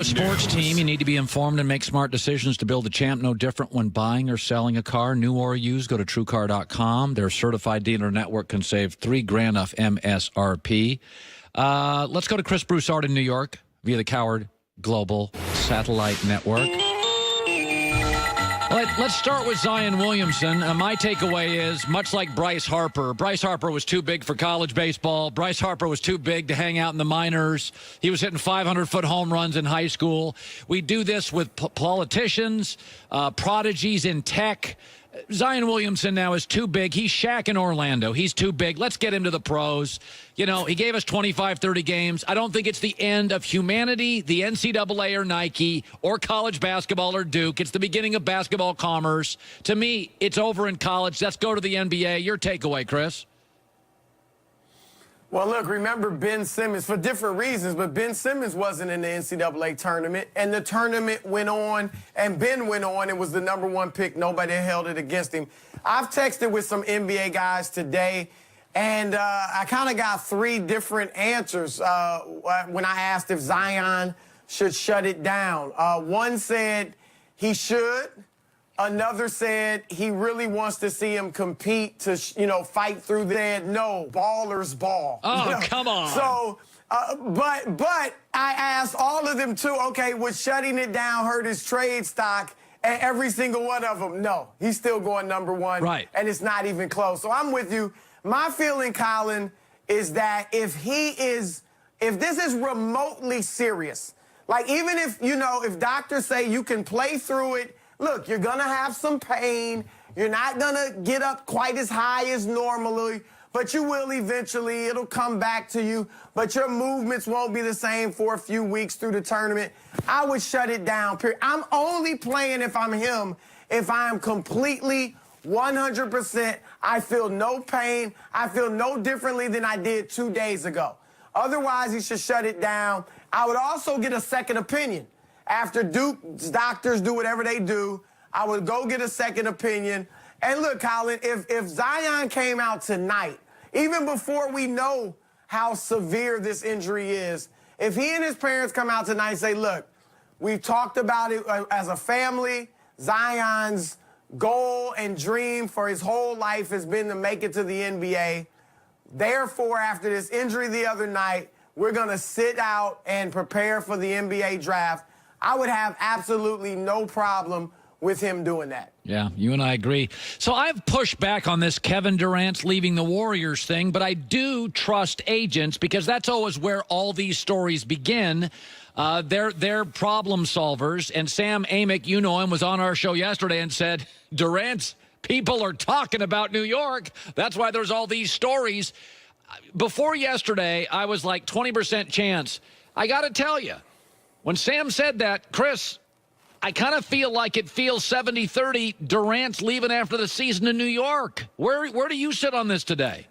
Sports team, you need to be informed and make smart decisions to build a champ. No different when buying or selling a car, new or used. Go to TrueCar.com. Their certified dealer network can save $3,000 off MSRP. Let's go to Chris Broussard in New York via the Cowherd Global Satellite Network. Let's start with Zion Williamson. My takeaway is, much like Bryce Harper was too big for college baseball. Bryce Harper was too big to hang out in the minors. He was hitting 500-foot home runs in high school. We do this with politicians, prodigies in tech. Zion Williamson now is too big. He's Shaq in Orlando. He's too big. Let's get him to the pros. You know, he gave us 25, 30 games. I don't think it's the end of humanity, the NCAA or Nike or college basketball or Duke. It's the beginning of basketball commerce. To me, it's over in college. Let's go to the NBA. Your takeaway, Chris. Well, look, remember Ben Simmons, for different reasons, but Ben Simmons wasn't in the NCAA tournament, and the tournament went on, and Ben went on and was the #1 pick. Nobody held it against him. I've texted with some NBA guys today, and I kind of got 3 different answers when I asked if Zion should shut it down. One said he should. Another said he really wants to see him compete to, fight through that. No, ballers ball. Oh, come on. So, but I asked all of them too, okay, would shutting it down hurt his trade stock? And every single one of them, no. He's still going #1. Right. And it's not even close. So I'm with you. My feeling, Colin, is that if this is remotely serious, like even if doctors say you can play through it, look, you're going to have some pain. You're not going to get up quite as high as normally, but you will eventually. It'll come back to you, but your movements won't be the same for a few weeks through the tournament. I would shut it down, period. I'm only playing if I'm him, if I am completely 100%. I feel no pain. I feel no differently than I did 2 days ago. Otherwise, he should shut it down. I would also get a second opinion. After Duke's doctors do whatever they do, I would go get a second opinion. And look, Colin, if Zion came out tonight, even before we know how severe this injury is, if he and his parents come out tonight and say, look, we've talked about it as a family, Zion's goal and dream for his whole life has been to make it to the NBA. Therefore, after this injury the other night, we're going to sit out and prepare for the NBA draft. I would have absolutely no problem with him doing that. Yeah, you and I agree. So I've pushed back on this Kevin Durant's leaving the Warriors thing, but I do trust agents because that's always where all these stories begin. They're problem solvers. And Sam Amick, you know him, was on our show yesterday and said, Durant's people are talking about New York. That's why there's all these stories. Before yesterday, I was like 20% chance. I got to tell you, when Sam said that, Chris, I kind of feel like it feels 70-30. Durant's leaving after the season in New York. Where do you sit on this today?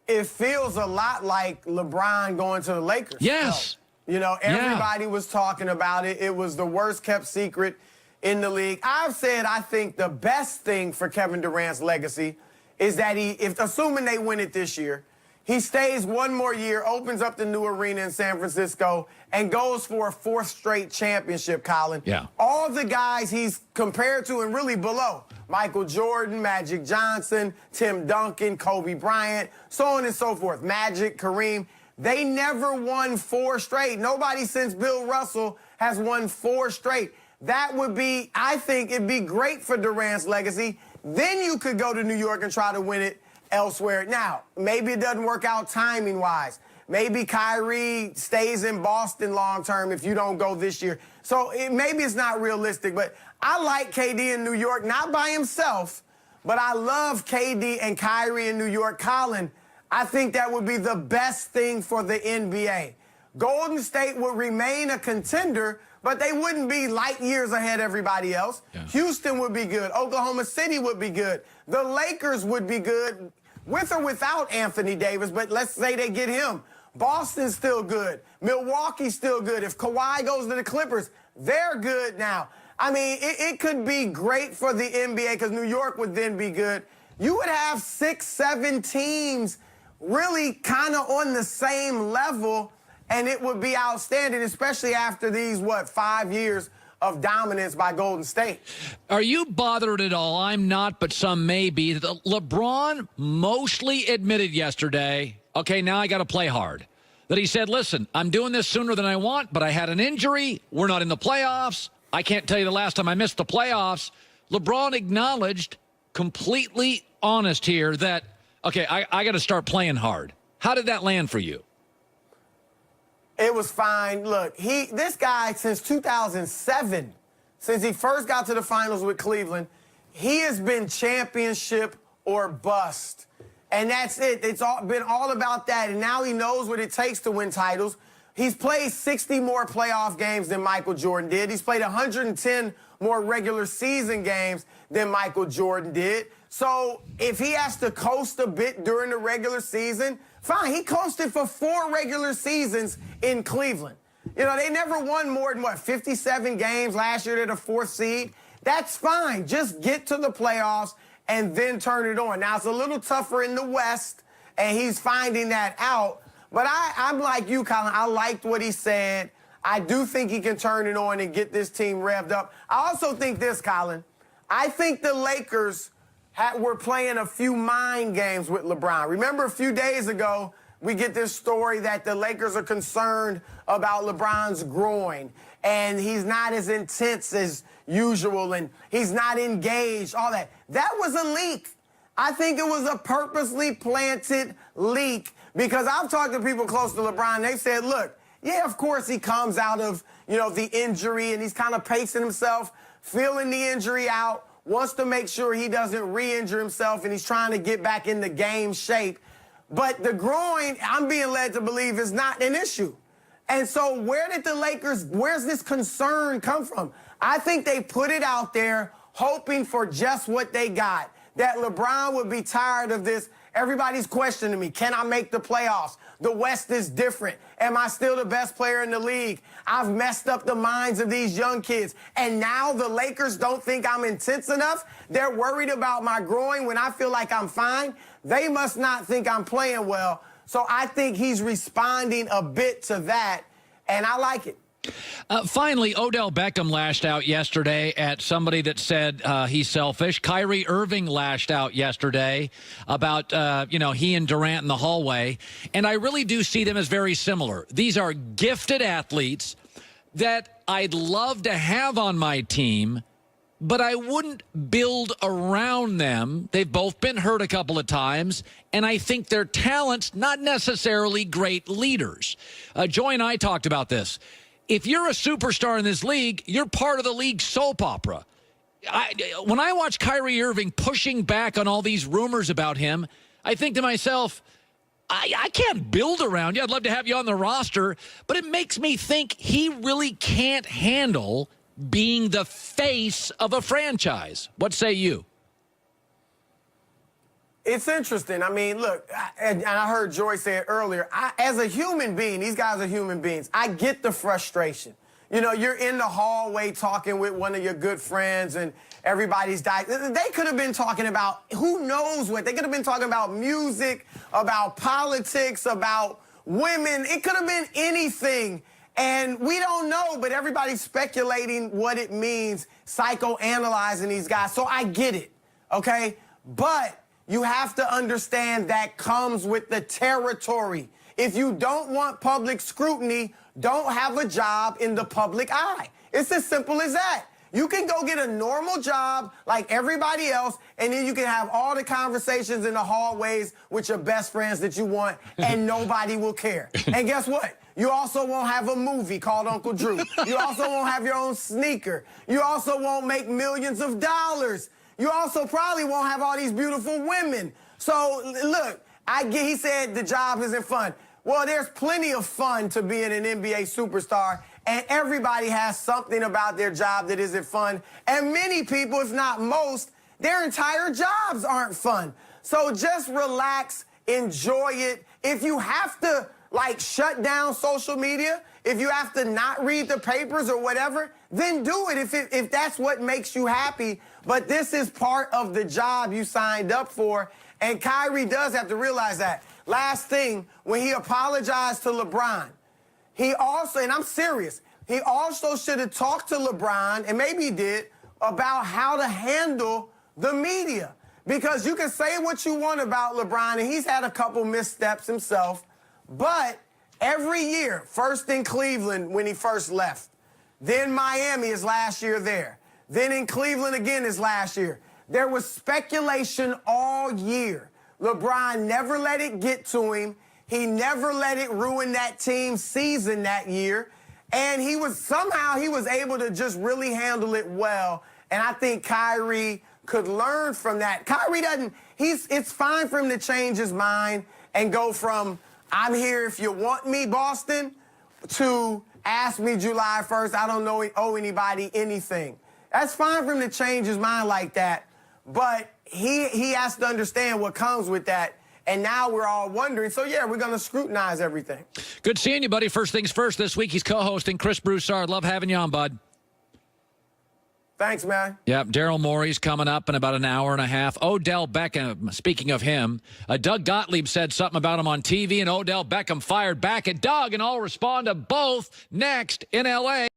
It feels a lot like LeBron going to the Lakers. Yes. So, everybody was talking about it. It was the worst kept secret in the league. I've said I think the best thing for Kevin Durant's legacy is that assuming they win it this year, he stays 1 more year, opens up the new arena in San Francisco, and goes for a 4th straight championship, Colin. Yeah. All the guys he's compared to and really below, Michael Jordan, Magic Johnson, Tim Duncan, Kobe Bryant, so on and so forth, Magic, Kareem, they never won 4 straight. Nobody since Bill Russell has won 4 straight. That would be, I think it'd be great for Durant's legacy. Then you could go to New York and try to win it elsewhere. Now, maybe it doesn't work out timing-wise. Maybe Kyrie stays in Boston long-term if you don't go this year. So maybe it's not realistic, but I like KD in New York, not by himself, but I love KD and Kyrie in New York. Colin, I think that would be the best thing for the NBA. Golden State would remain a contender, but they wouldn't be light years ahead of everybody else. Yeah. Houston would be good. Oklahoma City would be good. The Lakers would be good, with or without Anthony Davis, but let's say they get him. Boston's still good. Milwaukee's still good. If Kawhi goes to the Clippers, they're good now. I mean, it could be great for the NBA because New York would then be good. You would have 6, 7 teams really kind of on the same level, and it would be outstanding, especially after these, 5 years of dominance by Golden State. Are you bothered at all? I'm not, but some may be. LeBron mostly admitted yesterday, okay, now I got to play hard. That he said, listen, I'm doing this sooner than I want, but I had an injury. We're not in the playoffs. I can't tell you the last time I missed the playoffs. LeBron acknowledged, completely honest here, that, okay, I got to start playing hard. How did that land for you? It was fine. Look, this guy, since 2007, since he first got to the finals with Cleveland, he has been championship or bust. And that's it. It's been all about that. And now he knows what it takes to win titles. He's played 60 more playoff games than Michael Jordan did. He's played 110 more regular season games than Michael Jordan did. So if he has to coast a bit during the regular season, fine. He coasted for 4 regular seasons in Cleveland. You know, they never won more than, 57 games last year. They're the 4th seed. That's fine. Just get to the playoffs and then turn it on. Now, it's a little tougher in the West, and he's finding that out. But I'm like you, Colin. I liked what he said. I do think he can turn it on and get this team revved up. I also think this, Colin. I think the Lakers were playing a few mind games with LeBron. Remember a few days ago, we get this story that the Lakers are concerned about LeBron's groin, and he's not as intense as usual, and he's not engaged, all that. That was a leak. I think it was a purposely planted leak, because I've talked to people close to LeBron, and they said, look, yeah, of course he comes out of, the injury, and he's kind of pacing himself, feeling the injury out, wants to make sure he doesn't re-injure himself, and he's trying to get back into game shape. But the groin, I'm being led to believe, is not an issue. And so where's this concern come from? I think they put it out there hoping for just what they got, that LeBron would be tired of this. Everybody's questioning me. Can I make the playoffs? The West is different. Am I still the best player in the league? I've messed up the minds of these young kids. And now the Lakers don't think I'm intense enough? They're worried about my groin when I feel like I'm fine? They must not think I'm playing well. So I think he's responding a bit to that, and I like it. Finally, Odell Beckham lashed out yesterday at somebody that said he's selfish. Kyrie Irving lashed out yesterday about, he and Durant in the hallway. And I really do see them as very similar. These are gifted athletes that I'd love to have on my team, but I wouldn't build around them. They've both been hurt a couple of times, and I think their talents, not necessarily great leaders. Joy and I talked about this. If you're a superstar in this league, you're part of the league's soap opera. When I watch Kyrie Irving pushing back on all these rumors about him, I think to myself, I can't build around you. I'd love to have you on the roster, but it makes me think he really can't handle being the face of a franchise. What say you? It's interesting. I mean, look, and I heard Joy say it earlier. As a human being, these guys are human beings. I get the frustration. You're in the hallway talking with one of your good friends, and everybody's dying. They could have been talking about who knows what. They could have been talking about music, about politics, about women. It could have been anything. And we don't know, but everybody's speculating what it means, psychoanalyzing these guys. So I get it, okay? But you have to understand that comes with the territory. If you don't want public scrutiny, don't have a job in the public eye. It's as simple as that. You can go get a normal job like everybody else, and then you can have all the conversations in the hallways with your best friends that you want, and nobody will care. And guess what? You also won't have a movie called Uncle Drew. You also won't have your own sneaker. You also won't make millions of dollars. You also probably won't have all these beautiful women. So, look, he said the job isn't fun. Well, there's plenty of fun to being an NBA superstar, and everybody has something about their job that isn't fun. And many people, if not most, their entire jobs aren't fun. So just relax, enjoy it. If you have to, shut down social media, if you have to not read the papers or whatever, then do it if that's what makes you happy. But this is part of the job you signed up for, and Kyrie does have to realize that. Last thing, when he apologized to LeBron, he also, and I'm serious, he also should have talked to LeBron, and maybe he did, about how to handle the media. Because you can say what you want about LeBron, and he's had a couple missteps himself, but every year, first in Cleveland when he first left, then Miami his last year there, then in Cleveland again his last year, there was speculation all year. LeBron never let it get to him. He never let it ruin that team's season that year. And somehow he was able to just really handle it well. And I think Kyrie could learn from that. Kyrie it's fine for him to change his mind and go from, I'm here if you want me, Boston, to ask me July 1st, I don't owe anybody anything. That's fine for him to change his mind like that. But he has to understand what comes with that. And now we're all wondering. So, yeah, we're going to scrutinize everything. Good seeing you, buddy. First things first this week. He's co-hosting Chris Broussard. Love having you on, bud. Thanks, man. Yep, Daryl Morey's coming up in about an hour and a half. Odell Beckham, speaking of him, Doug Gottlieb said something about him on TV, and Odell Beckham fired back at Doug, and I'll respond to both next in L.A.